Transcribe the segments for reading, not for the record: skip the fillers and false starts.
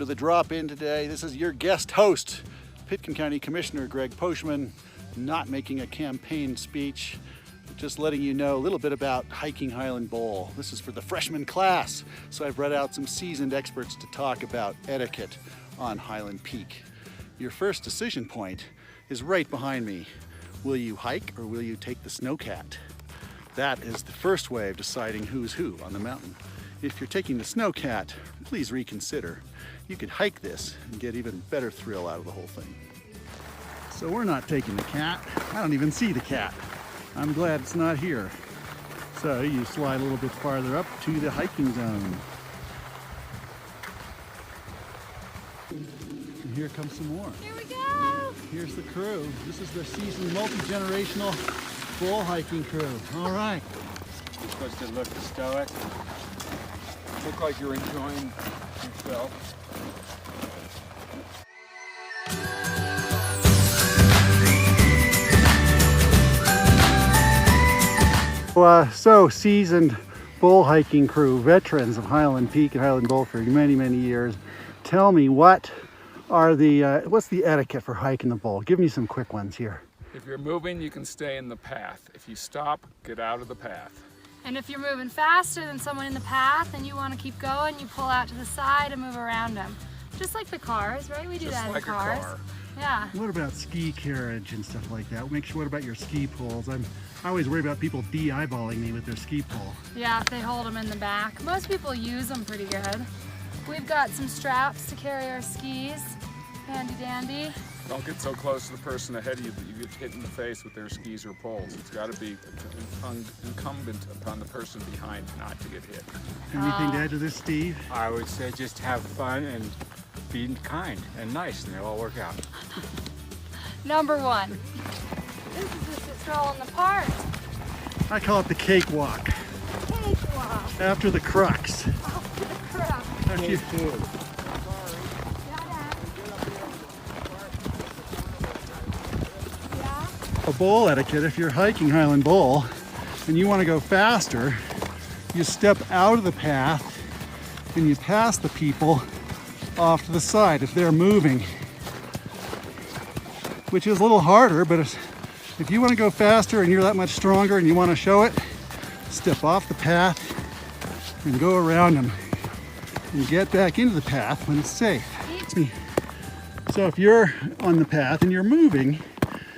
to the drop-in today. This is your guest host, Pitkin County Commissioner Greg Poshman, not making a campaign speech, just letting you know a little bit about hiking Highland Bowl. This is for the freshman class, so I've brought out some seasoned experts to talk about etiquette on Highland Peak. Your first decision point is right behind me. Will you hike or will you take the snowcat? That is the first way of deciding who's who on the mountain. If you're taking the snowcat, please reconsider. You could hike this and get even better thrill out of the whole thing. So we're not taking the cat. I don't even see the cat. I'm glad it's not here. So you slide a little bit farther up to the hiking zone. And here comes some more. Here we go! Here's the crew. This is the seasoned multi-generational bull hiking crew. All right. You're supposed to look stoic. Look like you're enjoying yourself. So seasoned bull hiking crew, veterans of Highland Peak and Highland Bowl for many, many years. Tell me, what's the etiquette for hiking the bowl? Give me some quick ones here. If you're moving, you can stay in the path. If you stop, get out of the path. And if you're moving faster than someone in the path and you want to keep going, you pull out to the side and move around them. Just like the cars, right? We do Just that like in cars. a car. Yeah. What about ski carriage and stuff like that? What about your ski poles? I always worry about people de-eyeballing me with their ski pole. Yeah, if they hold them in the back. Most people use them pretty good. We've got some straps to carry our skis. Handy dandy. Don't get so close to the person ahead of you that you get hit in the face with their skis or poles. It's got to be incumbent upon the person behind not to get hit. Anything to add to this, Steve? I would say just have fun and be kind and nice, and it'll all work out. Number one. This is just a stroll in the park. I call it the cakewalk. Cakewalk. After the crux. Off to the crux. After you- A bowl etiquette, if you're hiking Highland Bowl and you want to go faster, you step out of the path and you pass the people off to the side if they're moving, which is a little harder, but if you want to go faster and you're that much stronger and you want to show it, step off the path and go around them and get back into the path when it's safe. So if you're on the path and you're moving,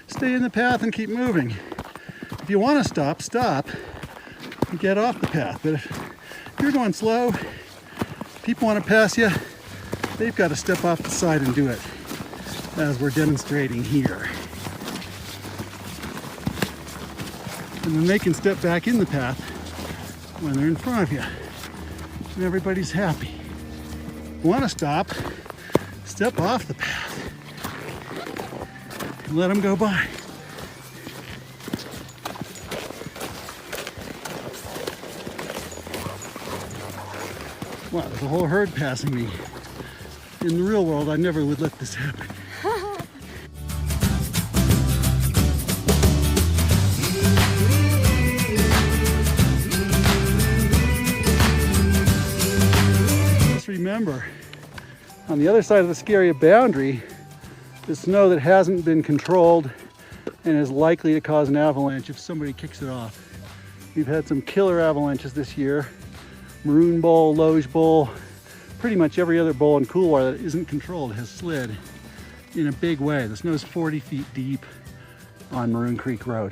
stay in the path and keep moving. If you want to stop, stop and get off the path. But if you're going slow, people want to pass you, they've got to step off the side and do it, as we're demonstrating here. And then they can step back in the path when they're in front of you. And everybody's happy. If you want to stop, step off the path. And let them go by. Wow, there's a whole herd passing me. In the real world, I never would let this happen. Just remember, on the other side of the ski area boundary, the snow that hasn't been controlled and is likely to cause an avalanche if somebody kicks it off. We've had some killer avalanches this year. Maroon Bowl, Loge Bowl, pretty much every other bowl in Coolwater that isn't controlled has slid in a big way. The snow's 40 feet deep on Maroon Creek Road.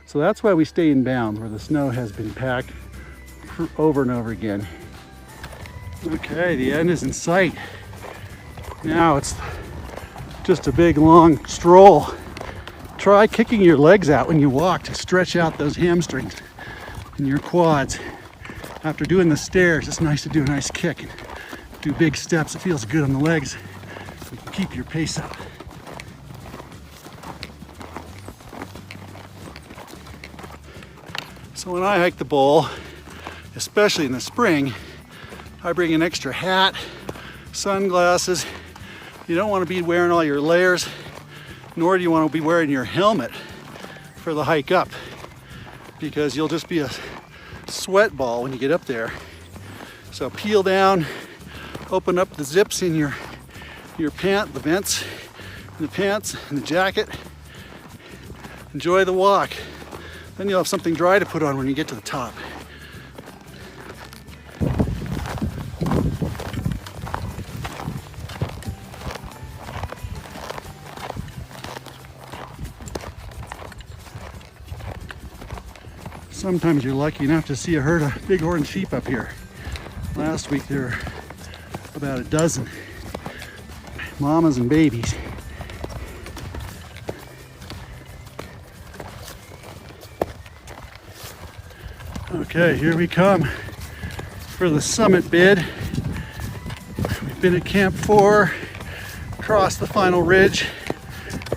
So that's why we stay in bounds where the snow has been packed over and over again. Okay, the end is in sight. Now it's just a big long stroll. Try kicking your legs out when you walk to stretch out those hamstrings and your quads. After doing the stairs, it's nice to do a nice kick and do big steps. It feels good on the legs. You can keep your pace up. So when I hike the bowl, especially in the spring, I bring an extra hat, sunglasses. You don't want to be wearing all your layers, nor do you want to be wearing your helmet for the hike up, because you'll just be a sweat ball when you get up there. So peel down, Open up the zips in your pant, the vents in the pants and the jacket. Enjoy the walk. Then you'll have something dry to put on when you get to the top. Sometimes you're lucky enough to see a herd of bighorn sheep up here. Last week there were about a dozen mamas and babies. Okay, here we come for the summit bid. We've been at Camp 4, crossed the final ridge,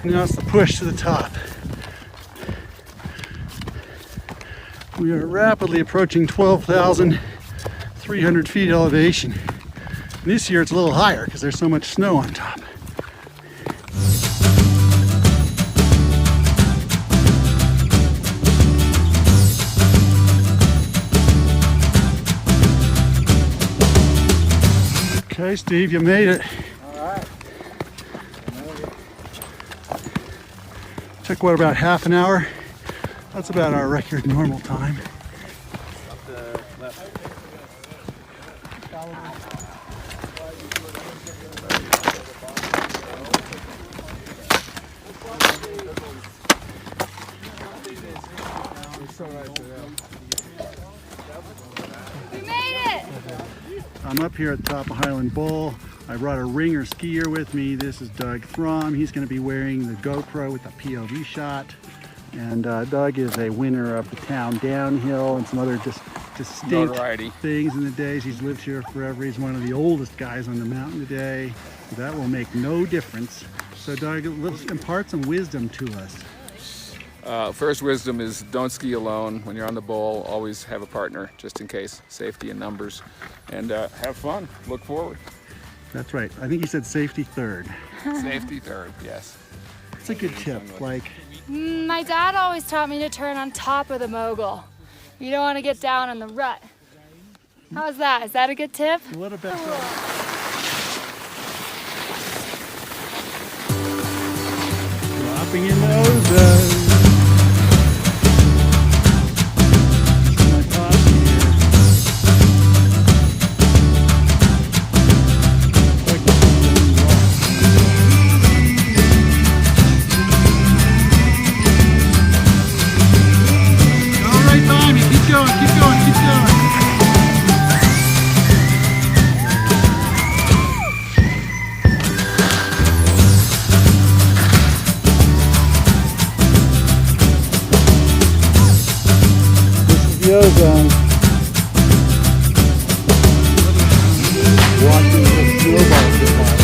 and now it's the push to the top. We are rapidly approaching 12,300 feet elevation. And this year it's a little higher because there's so much snow on top. Okay, Steve, you made it. All right. Took what, about half an hour? That's about our record normal time. We made it! I'm up here at the top of Highland Bowl. I brought a ringer skier with me. This is Fromm. He's going to be wearing the GoPro with the POV shot. And Doug is a winner of the town downhill and some other distinct Notoriety. things in the days. He's lived here forever. He's one of the oldest guys on the mountain today. That will make no difference. So Doug, let's impart some wisdom to us. First wisdom is don't ski alone. When you're on the bowl, always have a partner, just in case. Safety in numbers. And have fun. Look forward. That's right. I think he said safety third. Safety third, yes. It's a good tip. Like, My dad always taught me to turn on top of the mogul. You don't want to get down in the rut. How's that? Is that a good tip? what about dropping in the ozone? My posse here. All right, Tommy, keep going, keep going, keep going. The ozone. Watching the snowball survive.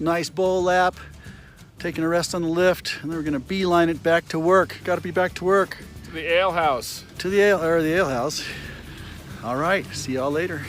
Nice bowl lap, taking a rest on the lift, and then we're gonna beeline it back to work. Got to be back to work. To the ale house. To the ale house. All right, see y'all later.